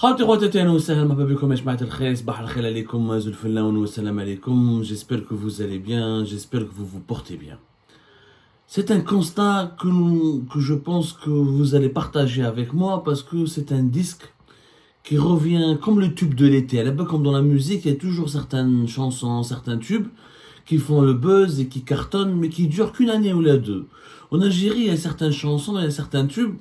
خاوتي خواتاتي اهلا وسهلا مرحبا بكم يا جماعة الخير صباح الخير عليكم زول الفلاون والسلام عليكم. J'espère que vous allez bien, j'espère que vous vous portez bien. C'est un constat que je pense que vous allez partager avec moi parce que c'est un disque qui revient comme le tube de l'été. Un peu comme dans la musique, il y a toujours certaines chansons, certains tubes qui font le buzz et qui cartonnent mais qui durent qu'une année ou la deux. En Algérie, il y a certaines chansons, il y a certains tubes.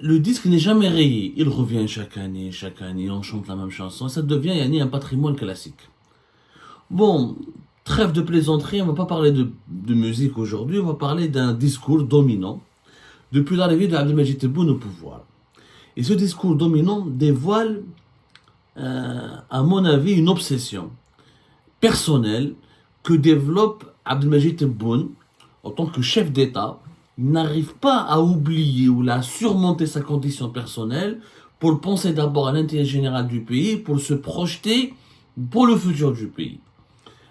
Le disque n'est jamais rayé, il revient chaque année, on chante la même chanson, et ça devient un patrimoine classique. Bon, trêve de plaisanterie, on va pas parler de musique aujourd'hui, on va parler d'un discours dominant depuis l'arrivée de Abdelmajid Tebboune au pouvoir. Et ce discours dominant dévoile, à mon avis, une obsession personnelle que développe Abdelmajid Tebboune en tant que chef d'État. Il n'arrive pas à oublier ou à surmonter sa condition personnelle pour penser d'abord à l'intérêt général du pays, pour se projeter pour le futur du pays.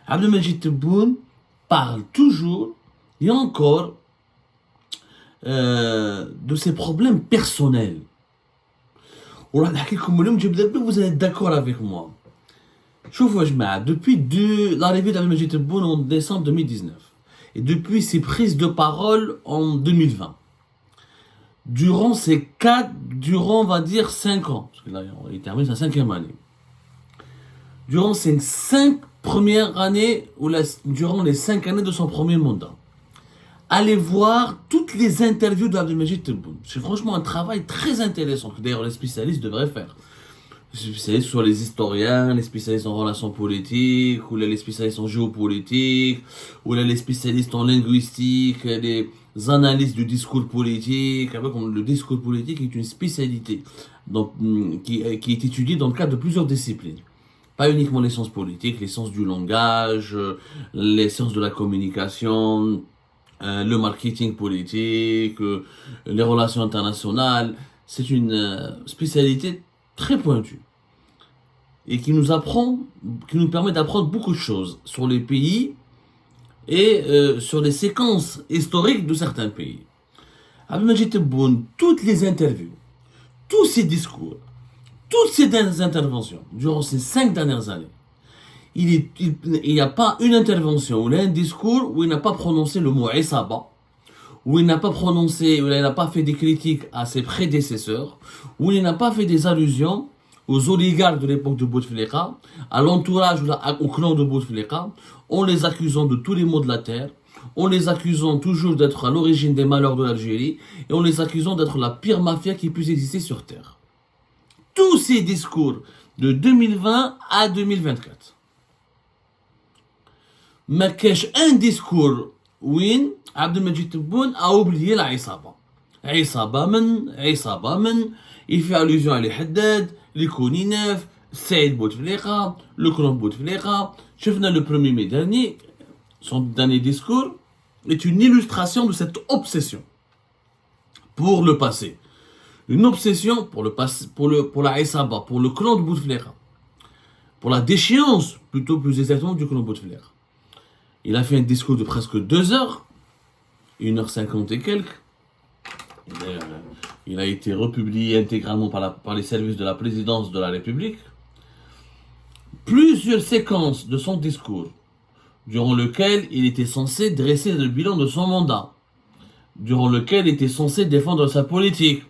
Abdelmajid Tebboune parle toujours et encore de ses problèmes personnels. Vous allez être d'accord avec moi. Depuis l'arrivée d'Abdelmajid Tebboune en décembre 2019, et depuis ses prises de parole en 2020, durant on va dire 5 ans, parce que là, il termine sa 5e année, durant ces 5 premières années, durant les 5 années de son premier mandat, allez voir toutes les interviews d'Abdelmajid Tebboune. C'est franchement un travail très intéressant, que d'ailleurs les spécialistes devraient faire. Les spécialistes sur les historiens, les spécialistes en relations politiques, ou les spécialistes en géopolitique, ou les spécialistes en linguistique, les analystes du discours politique. Comme le discours politique est une spécialité donc, qui est étudiée dans le cadre de plusieurs disciplines. Pas uniquement les sciences politiques, les sciences du langage, les sciences de la communication, le marketing politique, les relations internationales. C'est une spécialité très pointue et qui nous permet d'apprendre beaucoup de choses sur les pays et sur les séquences historiques de certains pays. Abdelmajid Tebboune, toutes les interviews, tous ses discours, toutes ses interventions durant ces 5 dernières années, il n'y a pas une intervention ou un discours où il n'a pas prononcé le mot Isaba, où il n'a pas fait des critiques à ses prédécesseurs, où il n'a pas fait des allusions aux oligarques de l'époque de Bouteflika, à l'entourage au clan de Bouteflika, en les accusant de tous les maux de la terre, en les accusant toujours d'être à l'origine des malheurs de l'Algérie, et en les accusant d'être la pire mafia qui puisse exister sur terre. Tous ces discours de 2020 à 2024. ما كاش un discours وين Abdelmajid Tebboune a oublié la عصابة من il fait allusion à les Haddad, les Kouninef, Saïd Bouteflika, le clan Bouteflika. شفنا le 1er mai dernier, son dernier discours est une illustration de cette obsession pour le passé. Une obsession pour le passé, pour la Isaba, pour le clan de Bouteflika, pour la déchéance, plus exactement, du clan Bouteflika. Il a fait un discours de presque 2 heures, 1h50 et quelques. Il a été republié intégralement par les services de la présidence de la République. Plusieurs séquences de son discours, durant lequel il était censé dresser le bilan de son mandat, durant lequel il était censé défendre sa politique,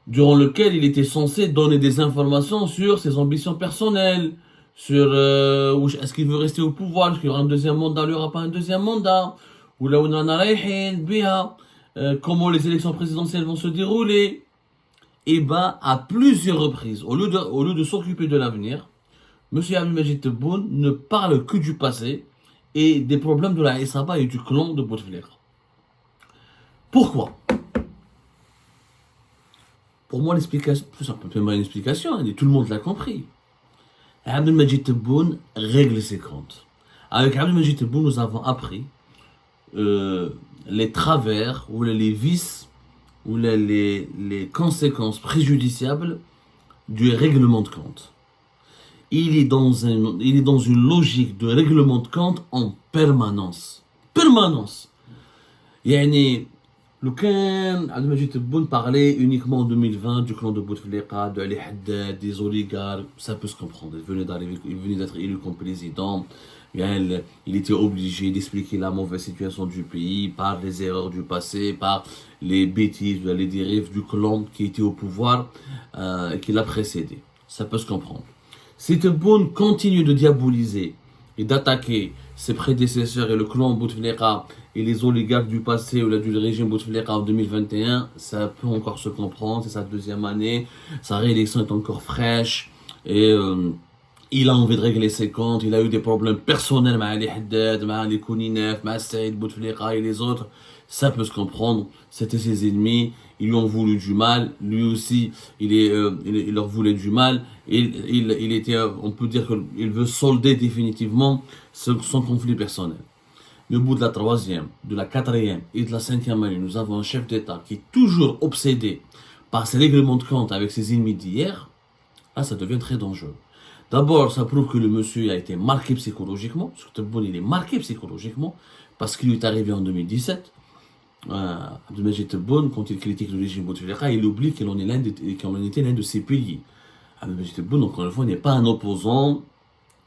durant lequel il était censé donner des informations sur ses ambitions personnelles, sur est-ce qu'il veut rester au pouvoir, est-ce qu'il y aura un deuxième mandat, il n'y aura pas un deuxième mandat, ou là où on en a comment les élections présidentielles vont se dérouler. Et à plusieurs reprises, au lieu de s'occuper de l'avenir, M. Abdelmajid Tebboune ne parle que du passé et des problèmes de la Isaba et du clan de Bouteflika. Pourquoi? Pour moi, l'explication, c'est un peu une explication, et tout le monde l'a compris. Abdelmajid Tebboune règle ses comptes. Avec Abdelmajid Tebboune, nous avons appris les travers ou les vices ou les conséquences préjudiciables du règlement de compte. Il est dans une logique de règlement de compte en permanence. Le Ken Abdelmajid Tebboune parlait uniquement en 2020 du clan de Bouteflika, de Ali Haddad, des oligarques, ça peut se comprendre. Il venait d'être élu comme président. Il était obligé d'expliquer la mauvaise situation du pays par les erreurs du passé, par les bêtises, les dérives du clan qui était au pouvoir et qui l'a précédé. Ça peut se comprendre. Si Tebboune continue de diaboliser et d'attaquer ses prédécesseurs et le clan Bouteflika et les oligarques du passé ou du régime Bouteflika en 2021, ça peut encore se comprendre, c'est sa deuxième année, sa réélection est encore fraîche et il a envie de régler ses comptes, il a eu des problèmes personnels avec Ali Haddad, avec les Kouninef, avec Saïd Bouteflika et les autres, ça peut se comprendre, c'était ses ennemis, ils lui ont voulu du mal, lui aussi il leur voulait du mal, il était, on peut dire qu'il veut solder définitivement son conflit personnel. Mais au bout de la troisième, de la quatrième et de la cinquième année, nous avons un chef d'État qui est toujours obsédé par ses règlements de compte avec ses ennemis d'hier. Là, ça devient très dangereux. D'abord, ça prouve que le monsieur a été marqué psychologiquement, parce que Tebboune, il est marqué psychologiquement, parce qu'il lui est arrivé en 2017. Abdelmajid Tebboune, quand il critique le régime Bouteflika, il oublie qu'il en était l'un de ses piliers. Abdelmajid Tebboune, encore une fois, n'est pas un opposant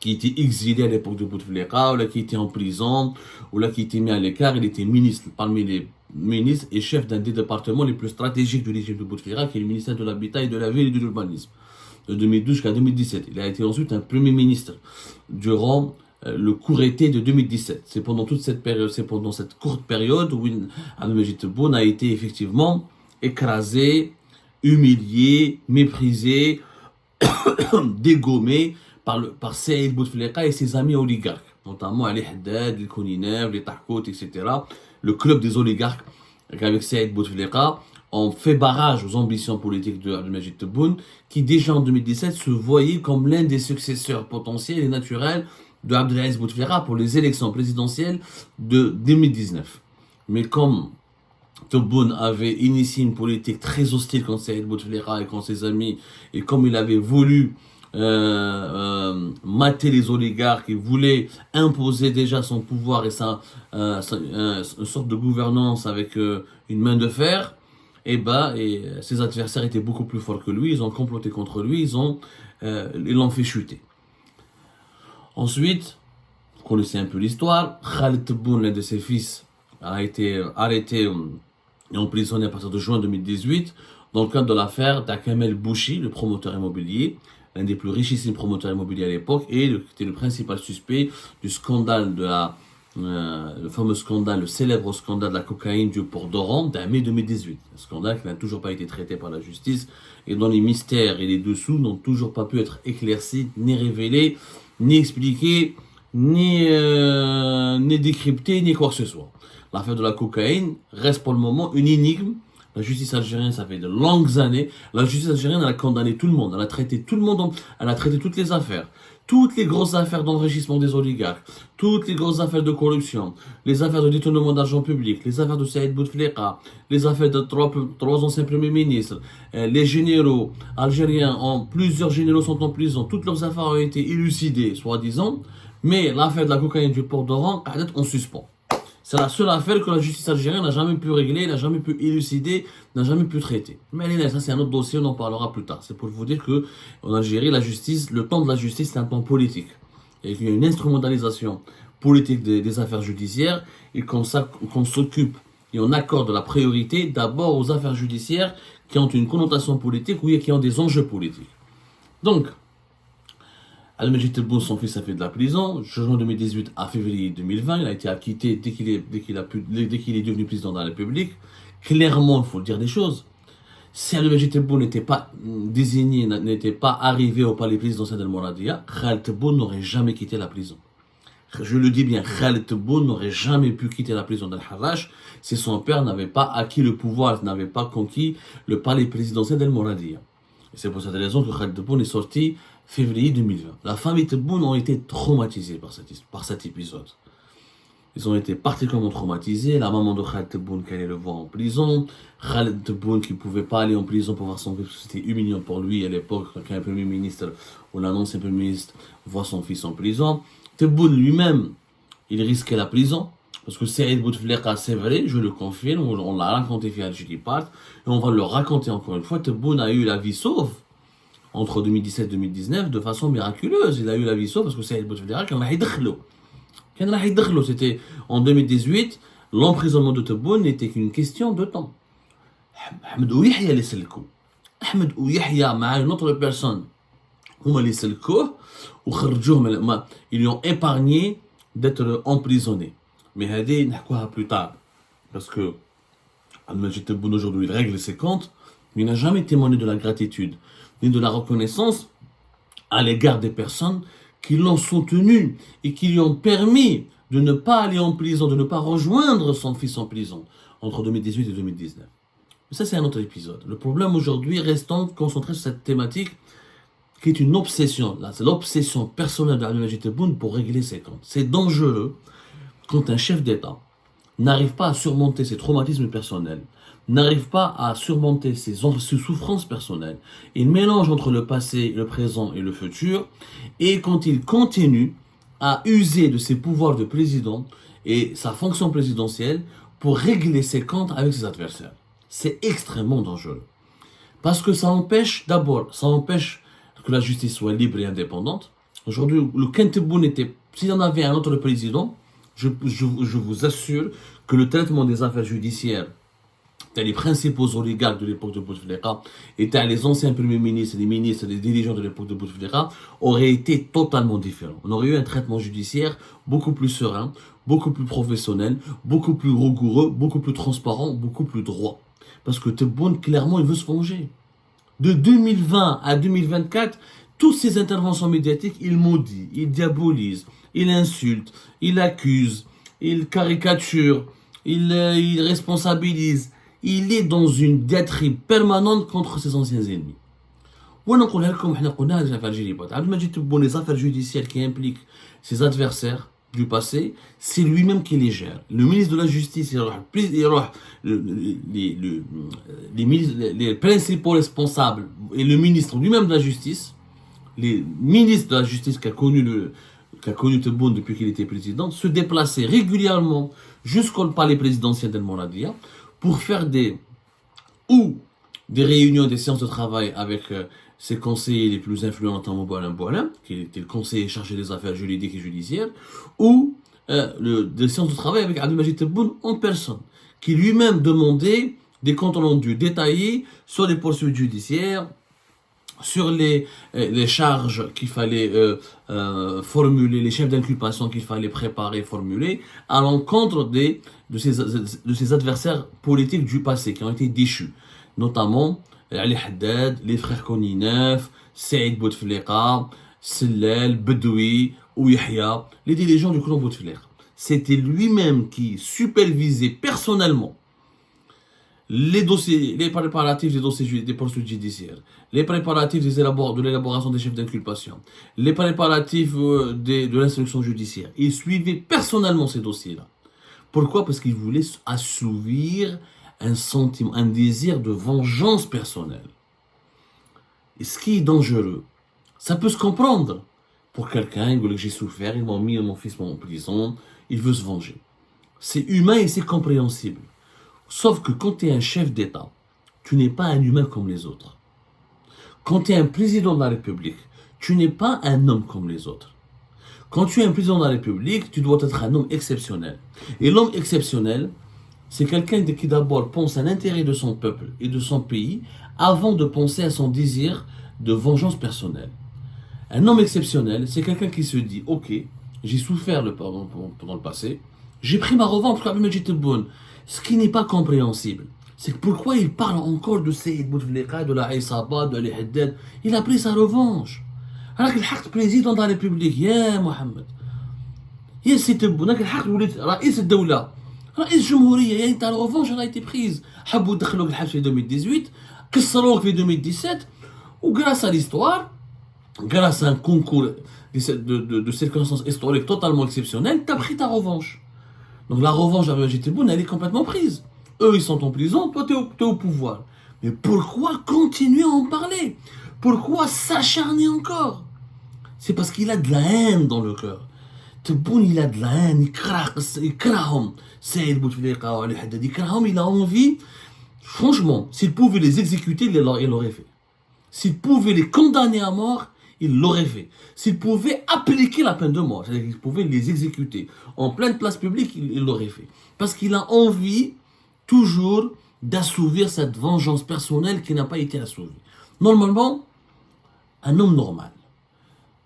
qui était exilé à l'époque de Bouteflika, ou là qui était en prison, ou là qui était mis à l'écart. Il était ministre parmi les ministres et chef d'un des départements les plus stratégiques du régime de Bouteflika, qui est le ministère de l'Habitat et de la Ville et de l'Urbanisme, de 2012 jusqu'à 2017. Il a été ensuite un premier ministre durant le court été de 2017. C'est pendant toute cette période, c'est pendant cette courte période où Abdelmajid Tebboune a été effectivement écrasé, humilié, méprisé, dégommé par Saïd Bouteflika et ses amis oligarques, notamment Ali Haddad, les Kouninef, les Tahkout, etc. Le club des oligarques avec Saïd Bouteflika ont fait barrage aux ambitions politiques de Abdelmajid Tebboune, qui déjà en 2017 se voyait comme l'un des successeurs potentiels et naturels de Abdelaziz Bouteflika pour les élections présidentielles de 2019. Mais comme Tebboune avait initié une politique très hostile contre Saïd Bouteflika et contre ses amis, et comme il avait voulu mater les oligarques, il voulait imposer déjà son pouvoir et une sorte de gouvernance avec une main de fer, et ses adversaires étaient beaucoup plus forts que lui, ils ont comploté contre lui, ils l'ont fait chuter. Ensuite, vous connaissez un peu l'histoire, Khaled Tebboune, l'un de ses fils, a été arrêté et emprisonné à partir de juin 2018 dans le cadre de l'affaire d'Akam Bouchi, le promoteur immobilier, l'un des plus richissimes promoteurs immobiliers à l'époque, et qui était le principal suspect du scandale le fameux scandale, le célèbre scandale de la cocaïne du port d'Oran d'un mai 2018. Un scandale qui n'a toujours pas été traité par la justice et dont les mystères et les dessous n'ont toujours pas pu être éclaircis, ni révélés, ni expliqués, ni décryptés, ni quoi que ce soit. L'affaire de la cocaïne reste pour le moment une énigme. La justice algérienne, ça fait de longues années. La justice algérienne, elle a condamné tout le monde. Elle a traité tout le monde. Elle a traité toutes les affaires. Toutes les grosses affaires d'enrichissement des oligarques. Toutes les grosses affaires de corruption. Les affaires de détournement d'argent public. Les affaires de Saïd Bouteflika. Les affaires de trois anciens premiers ministres. Les généraux algériens, plusieurs généraux sont en prison. Toutes leurs affaires ont été élucidées, soi-disant. Mais l'affaire de la cocaïne du port d'Oran, elle est en suspens. C'est la seule affaire que la justice algérienne n'a jamais pu régler, n'a jamais pu élucider, n'a jamais pu traiter. Mais ça c'est un autre dossier, on en parlera plus tard. C'est pour vous dire que en Algérie, la justice, le temps de la justice, c'est un temps politique. Et qu'il y a une instrumentalisation politique des affaires judiciaires et qu'on s'occupe et on accorde la priorité d'abord aux affaires judiciaires qui ont une connotation politique ou qui ont des enjeux politiques. Donc, Abdelmajid Tebboune, son fils, a fait de la prison. De juin 2018 à février 2020, il a été acquitté dès qu'il est devenu président de la République. Clairement, il faut dire des choses. Si Abdelmajid Tebboune n'était pas désigné, n'était pas arrivé au palais présidentiel d'El Mouradia, Khaled Tebboune n'aurait jamais quitté la prison. Je le dis bien, Khaled Tebboune n'aurait jamais pu quitter la prison d'Al Harrach si son père n'avait pas acquis le pouvoir, n'avait pas conquis le palais présidentiel d'El Mouradia. Et c'est pour cette raison que Khaled Tebboune est sorti février 2020. La famille Tebboune ont été traumatisés par cet épisode. Ils ont été particulièrement traumatisés. La maman de Khaled Tebboune qui allait le voir en prison. Khaled Tebboune qui ne pouvait pas aller en prison pour voir son fils, parce que c'était humiliant pour lui à l'époque, quand un premier ministre ou l'annonce un premier ministre voit son fils en prison. Tebboune lui-même, il risquait la prison. Parce que Saïd Bouteflika, c'est vrai, je le confirme, on l'a raconté via le Part, et on va le raconter encore une fois. Tebboune a eu la vie sauve entre 2017 et 2019 de façon miraculeuse. Il a eu la vie sauve parce que Saïd Bouteflika, c'était en 2018, l'emprisonnement de Tebboune n'était qu'une question de temps. Ahmed Ouyahia les Selko. Ahmed Ouyahia, مع une autre personne, هما les Selko, ils lui ont épargné d'être emprisonné. Mais هذه نحكوها plus tard. Parce que Abdelmadjid Tebboune aujourd'hui, il règle ses comptes, mais il n'a jamais témoigné de la gratitude, ni de la reconnaissance à l'égard des personnes qui l'ont soutenu et qui lui ont permis de ne pas aller en prison, de ne pas rejoindre son fils en prison entre 2018 et 2019. Mais ça, c'est un autre épisode. Le problème aujourd'hui, restons concentrés sur cette thématique qui est une obsession. Là, c'est l'obsession personnelle d'Abdelmadjid Tebboune pour régler ses comptes. C'est dangereux quand un chef d'État n'arrive pas à surmonter ses traumatismes personnels, n'arrive pas à surmonter ses souffrances personnelles, il mélange entre le passé, le présent et le futur, et quand il continue à user de ses pouvoirs de président et sa fonction présidentielle pour régler ses comptes avec ses adversaires. C'est extrêmement dangereux. Parce que ça empêche que la justice soit libre et indépendante. Aujourd'hui, le Tebboune était, s'il y en avait un autre président, je vous assure que le traitement des affaires judiciaires, les principaux oligarques de l'époque de Bouteflika, les anciens premiers ministres, les ministres, les dirigeants de l'époque de Bouteflika, auraient été totalement différents. On aurait eu un traitement judiciaire beaucoup plus serein, beaucoup plus professionnel, beaucoup plus rigoureux, beaucoup plus transparent, beaucoup plus droit. Parce que Tebboune, clairement, il veut se venger. De 2020 à 2024, toutes ces interventions médiatiques, il maudit, il diabolise, il insulte, il accuse, il caricature, il responsabilise. Il est dans une diatribe permanente contre ses anciens ennemis. Les affaires judiciaires qui impliquent ses adversaires du passé, c'est lui-même qui les gère. Le ministre de la Justice, les principaux responsables et le ministre lui-même de la Justice, les ministres de la Justice qu'a connu Tebboune depuis qu'il était président, se déplaçaient régulièrement jusqu'au palais présidentiel d'El Mouradia pour faire des réunions, des séances de travail avec ses conseillers les plus influents, notamment Boualem, qui était le conseiller chargé des affaires juridiques et judiciaires, ou des séances de travail avec Abdelmadjid Tebboune en personne, qui lui-même demandait des comptes rendus détaillés sur les poursuites judiciaires, sur les charges qu'il fallait formuler, les chefs d'inculpation qu'il fallait préparer, formuler, à l'encontre de ses adversaires politiques du passé, qui ont été déchus. Notamment Ali Haddad, les frères Koninef, Saïd Bouteflika, Sellel, Bedoui, Ouyahia, les dirigeants du clan Bouteflika. C'était lui-même qui supervisait personnellement les dossiers, les préparatifs des dossiers des poursuites judiciaires, les préparatifs de l'élaboration des chefs d'inculpation, les préparatifs de l'instruction judiciaire. Il suivait personnellement ces dossiers-là. Pourquoi? Parce qu'il voulait assouvir un sentiment, un désir de vengeance personnelle. Et ce qui est dangereux, ça peut se comprendre. Pour quelqu'un, il dit que j'ai souffert, ils m'ont mis mon fils en prison, il veut se venger. C'est humain et c'est compréhensible. Sauf que quand tu es un chef d'État, tu n'es pas un humain comme les autres. Quand tu es un président de la République, tu n'es pas un homme comme les autres. Quand tu es un président de la République, tu dois être un homme exceptionnel. Et l'homme exceptionnel, c'est quelqu'un qui d'abord pense à l'intérêt de son peuple et de son pays avant de penser à son désir de vengeance personnelle. Un homme exceptionnel, c'est quelqu'un qui se dit « Ok, j'ai souffert pendant le passé, j'ai pris ma revanche pour Abdelmadjid Tebboune. » Ce qui n'est pas compréhensible, c'est pourquoi il parle encore de Saïd Bouteflika, de la Isaba, de Ali Haddad. Il a pris sa revanche. Alors qu'il est président de la République, ya Mohamed. Il Saïd Tebboune, il est رئيس الدولة. رئيس الجمهورية, يعني ta revanche elle a été prise. حبوا يدخلوك الحبس في 2018, كسروك في 2017, ou grâce à l'histoire, grâce à un concours de circonstances historiques totalement exceptionnelles, tu as pris ta revanche. Donc la revanche d'Abdelmadjid Tebboune, elle est complètement prise. Eux, ils sont en prison, toi, tu es au pouvoir. Mais pourquoi continuer à en parler? Pourquoi s'acharner encore? C'est parce qu'il a de la haine dans le cœur. تبون il a de la haine, يكرههم سعيد بوتفليقة وعلي حداد يكرههم. Il a envie, franchement, s'il pouvait les exécuter, il l'aurait fait. S'il pouvait les condamner à mort, il l'aurait fait. S'il pouvait appliquer la peine de mort, c'est-à-dire qu'il pouvait les exécuter en pleine place publique, il l'aurait fait. Parce qu'il a envie toujours d'assouvir cette vengeance personnelle qui n'a pas été assouvie. Normalement, un homme normal,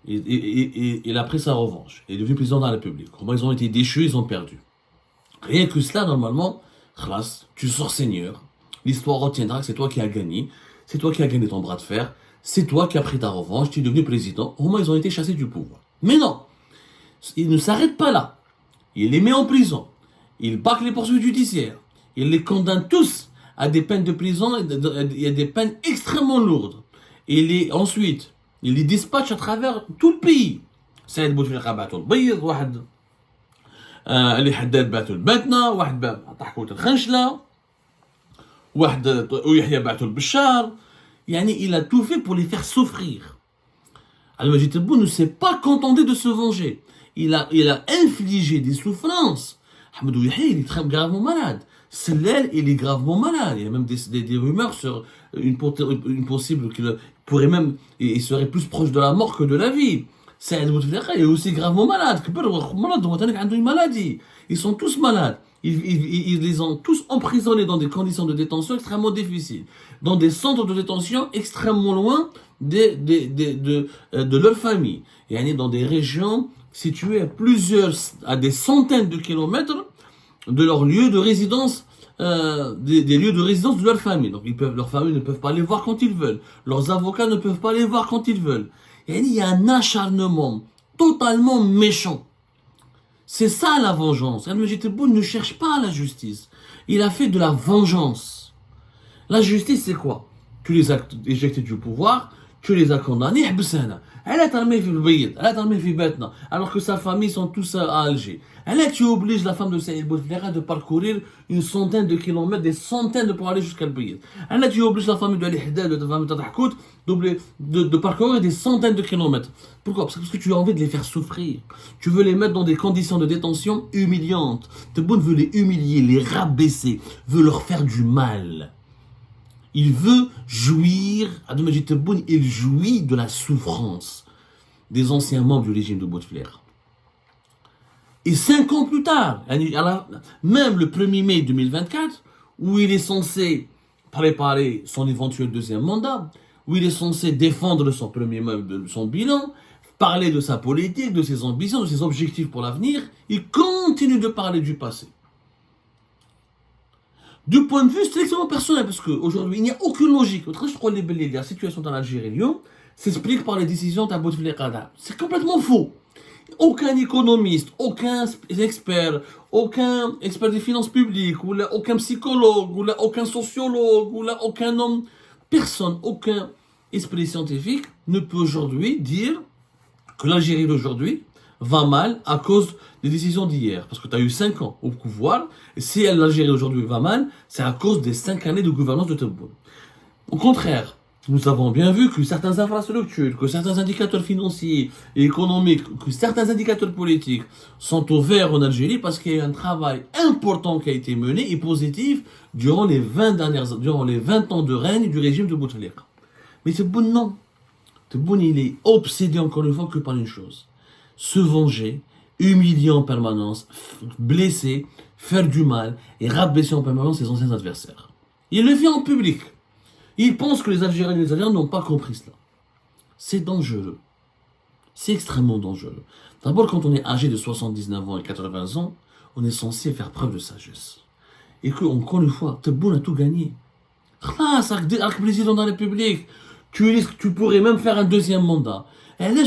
il a pris sa revanche, il est devenu président de la République. Comment ils ont été déchus, ils ont perdu. Rien que cela, normalement, khlas, tu sors seigneur, l'histoire retiendra que c'est toi qui as gagné, c'est toi qui as gagné ton bras de fer, c'est toi qui as pris ta revanche, tu es devenu président. Au moins, ils ont été chassés du pouvoir. Mais non, il ne s'arrête pas là. Il les met en prison, il bâcle les poursuites judiciaires, il les condamne tous à des peines de prison et à des peines extrêmement lourdes. Et ensuite, il les dispatche à travers tout le pays. Saïd Bouteflika بعثوا البيض، واحد اللي حداد بعثوا الباتنة، واحد طحكوت الخنشلة، واحد ويحيى بعثوا البشار. يعني il a tout fait pour les faire souffrir. Al-Majid Tebboune ne s'est pas contenté de se venger. Il a infligé des souffrances. Ahmed Yahya, il est très gravement malade. Sellel, il est gravement malade. Il y a même des rumeurs sur une possible qu'il pourrait même, il serait plus proche de la mort que de la vie. Saïd Bouteflika est aussi gravement malade. Une maladie. Ils sont tous malades. Ils les ont tous emprisonnés dans des conditions de détention extrêmement difficiles, dans des centres de détention extrêmement loin de leur famille, et dans des régions situées à des centaines de kilomètres de leur lieu de résidence, des lieux de résidence de leur famille. Donc leurs familles ne peuvent pas les voir quand ils veulent, leurs avocats ne peuvent pas les voir quand ils veulent. Et il y a un acharnement totalement méchant. C'est ça la vengeance. Al-Majid Tebboune ne cherche pas la justice. Il a fait de la vengeance. La justice, c'est quoi? Tu les as éjectés du pouvoir, tu les as condamnés, alors que sa famille sont tous à Alger. Tu obliges la femme de Saïd Bouteflika de parcourir une centaine de kilomètres, des centaines pour aller jusqu'à Al-Bayt. Tu obliges la famille de Ali Haddad, de la famille de Tadahkout, de parcourir des centaines de kilomètres. Pourquoi? Parce que tu as envie de les faire souffrir. Tu veux les mettre dans des conditions de détention humiliantes. Tebboune veut les humilier, les rabaisser, veut leur faire du mal. Il veut jouir, Al-Majid Tebboune, il jouit de la souffrance des anciens membres du régime de Bouteflika. Et 5 ans plus tard, même le 1er mai 2024, où il est censé préparer son éventuel deuxième mandat, où il est censé défendre son bilan, parler de sa politique, de ses ambitions, de ses objectifs pour l'avenir, il continue de parler du passé. Du point de vue strictement personnel, parce qu'aujourd'hui, il n'y a aucune logique. La situation dans l'Algérie s'explique par les décisions de Bouteflika. C'est complètement faux. Aucun économiste, aucun expert des finances publiques, ou là, aucun psychologue, ou là, aucun sociologue, ou là, aucun homme, personne, aucun esprit scientifique ne peut aujourd'hui dire que l'Algérie d'aujourd'hui va mal à cause des décisions d'hier. Parce que tu as eu 5 ans au pouvoir, et si l'Algérie aujourd'hui va mal, c'est à cause des 5 années de gouvernance de Tebboune. Au contraire, nous avons bien vu que certaines infrastructures, que certains indicateurs financiers et économiques, que certains indicateurs politiques sont au vert en Algérie parce qu'il y a eu un travail important qui a été mené et positif durant les 20 ans de règne du régime de Bouteflika. Mais Tebboune, non. Tebboune, il est obsédé encore une fois que par une chose. Se venger, humilier en permanence, blesser, faire du mal et rabaisser en permanence ses anciens adversaires. Il le fait en public. Il pense que les Algériens et les Algériens n'ont pas compris cela. C'est dangereux. C'est extrêmement dangereux. D'abord, quand on est âgé de 79 ans et 80 ans, on est censé faire preuve de sagesse. Et que, encore une fois, Tebboune a tout gagné. Avec président de la République, tu pourrais même faire un deuxième mandat. Il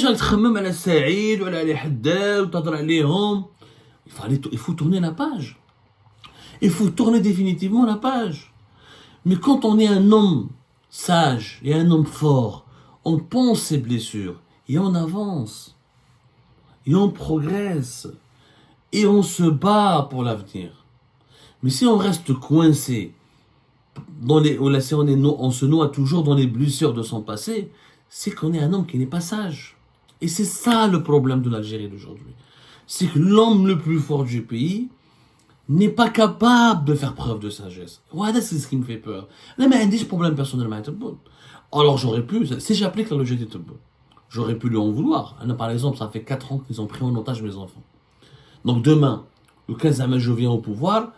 faut tourner la page. Il faut tourner définitivement la page. Mais quand on est un homme sage et un homme fort, on pense ses blessures et on avance. Et on progresse. Et on se bat pour l'avenir. Mais si on reste coincé, on se noie toujours dans les blessures de son passé, c'est qu'on est un homme qui n'est pas sage. Et c'est ça le problème de l'Algérie d'aujourd'hui. c'est que l'homme le plus fort du pays n'est pas capable de faire preuve de sagesse. Ouais, c'est ce qui me fait peur. Là, mais un problème personnel, alors j'aurais pu, si j'applique la logique de Tebboune, j'aurais pu lui en vouloir. Par exemple, ça fait 4 ans qu'ils ont pris en otage mes enfants. Donc demain, le 15 mai, je viens au pouvoir,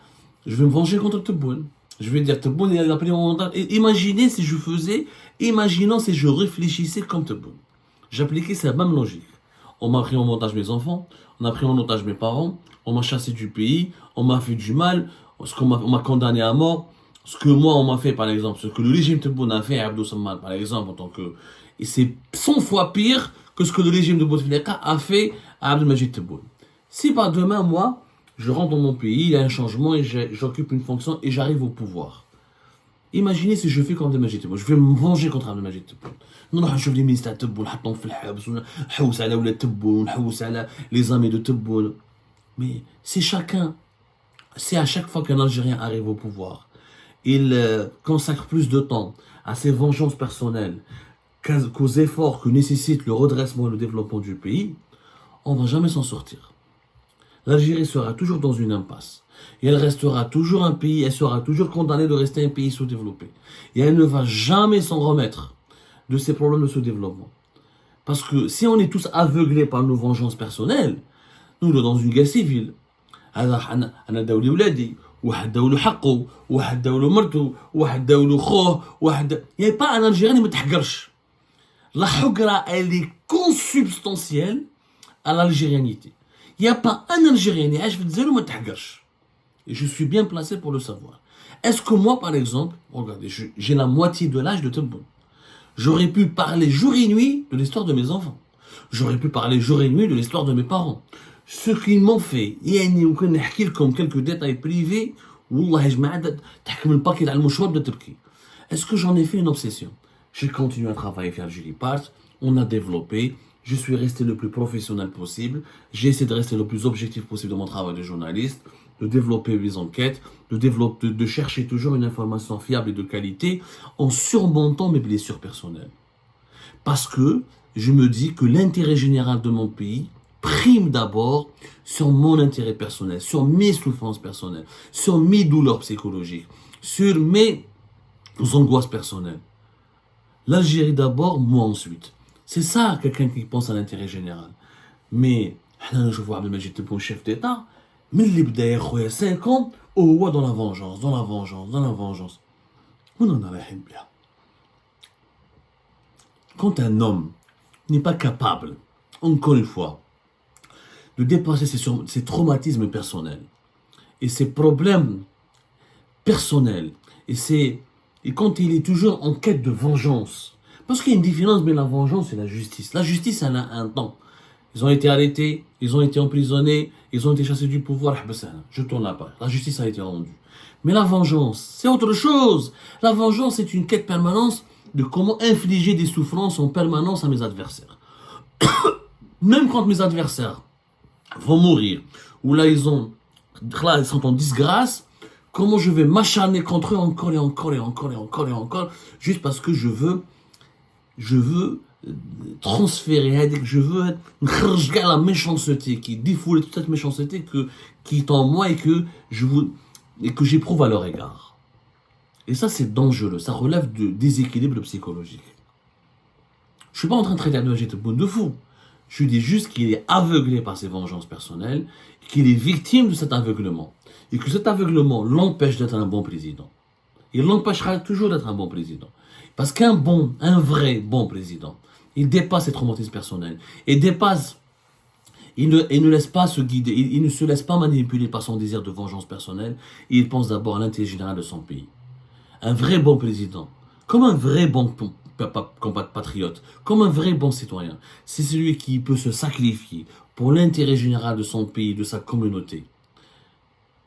je vais me venger contre Tebboune. Je vais dire, Tebboune, il a pris en otage. Et imaginez si je faisais, imaginons si je réfléchissais comme Tebboune. J'appliquais cette même logique. On m'a pris en otage mes enfants, on a pris en otage mes parents, on m'a chassé du pays, on m'a fait du mal, on m'a condamné à mort. Ce que moi on m'a fait par exemple, ce que le régime Tebboune a fait à Abdou Samad par exemple en tant que... Et c'est 100 fois pire que ce que le régime de Bouteflika a fait à Abdelmajid Tebboune. Si par demain, moi, je rentre dans mon pays, il y a un changement et j'occupe une fonction et j'arrive au pouvoir. Imaginez si je fais comme Abdelmajid Tebboune, je vais me venger contre Abdelmajid Tebboune. نروح نشوف لي مينيستر تبون نحطهم في الحبس ونحوس على ولاد تبون ونحوس على les amis de Tebboune. Mais c'est à chaque fois qu'un Algérien arrive au pouvoir, il consacre plus de temps à ses vengeances personnelles qu'aux efforts que nécessite le redressement et le développement du pays, on ne va jamais s'en sortir. L'Algérie sera toujours dans une impasse. Et elle restera toujours un pays, elle sera toujours condamnée de rester un pays sous-développé. Et elle ne va jamais s'en remettre de ces problèmes de sous-développement. Parce que si on est tous aveuglés par nos vengeances personnelles, nous sommes dans une guerre civile. أنا داولي ولادي واحد داولو حقه واحد داولو مرته واحد داولو خوه واحد il n'y a pas un Algérien qui ne تحقرش. La حقرة elle est consubstantielle à l'algérianité. Il n'y a pas un Algérien qui عايش في الجزائر وما تحقرش. Et je suis bien placé pour le savoir. Est-ce que moi par exemple, regardez, j'ai la moitié de l'âge de Tebboune. J'aurais pu parler jour et nuit de l'histoire de mes enfants. J'aurais pu parler jour et nuit de l'histoire de mes parents. Ce qu'ils m'ont fait, يعني ممكن نحكي لكم quelques détails privés, والله يا جماعة تحكم الباكيت على المشوار بدها تبكي. Est-ce que j'en ai fait une obsession? J'ai continué à travailler chez Algérie Part, on a développé, je suis resté le plus professionnel possible, j'ai essayé de rester le plus objectif possible dans mon travail de journaliste, de développer les enquêtes, de chercher toujours une information fiable et de qualité en surmontant mes blessures personnelles. Parce que je me dis que l'intérêt général de mon pays prime d'abord sur mon intérêt personnel, sur mes souffrances personnelles, sur mes douleurs psychologiques, sur mes angoisses personnelles. L'Algérie d'abord, moi ensuite. C'est ça, quelqu'un qui pense à l'intérêt général. Mais, je vois Abdelmajid Tebboune chef d'État, mais il y a 5 ans, dans la vengeance, dans la vengeance, dans la vengeance. On en a la haine bien. Quand un homme n'est pas capable, encore une fois, de dépasser ses traumatismes personnels et ses problèmes personnels et quand il est toujours en quête de vengeance, parce qu'il y a une différence entre la vengeance et la justice. La justice, elle a un temps. Ils ont été arrêtés, ils ont été emprisonnés, ils ont été chassés du pouvoir. Je tourne la page. La justice a été rendue. Mais la vengeance, c'est autre chose. La vengeance, c'est une quête permanente de comment infliger des souffrances en permanence à mes adversaires. Même quand mes adversaires vont mourir, ou là ils sont en disgrâce, comment je vais m'acharner contre eux encore et encore et encore et encore et encore, juste parce que je veux transférer, je veux la méchanceté, qui défoule toute cette méchanceté qui est en moi et que j'éprouve à leur égard. Et ça c'est dangereux, ça relève de déséquilibre psychologique. Je suis pas en train de traiter Abdelmajid Tebboune de fou. Je dis juste qu'il est aveuglé par ses vengeances personnelles, qu'il est victime de cet aveuglement. Et que cet aveuglement l'empêche d'être un bon président. Il l'empêchera toujours d'être un bon président. Parce un vrai bon président, il dépasse ses traumatismes personnels. Il ne laisse pas se guider, il ne se laisse pas manipuler par son désir de vengeance personnelle. Il pense d'abord à l'intérêt général de son pays. Un vrai bon président, comme un vrai bon patriote, comme un vrai bon citoyen, c'est celui qui peut se sacrifier pour l'intérêt général de son pays, de sa communauté.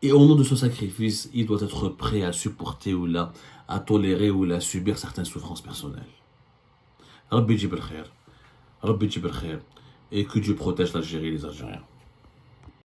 Et au nom de ce sacrifice, il doit être prêt à supporter ou là, à tolérer ou à subir certaines souffrances personnelles. Rabbi Jib el Khair. Et que Dieu protège l'Algérie et les Algériens.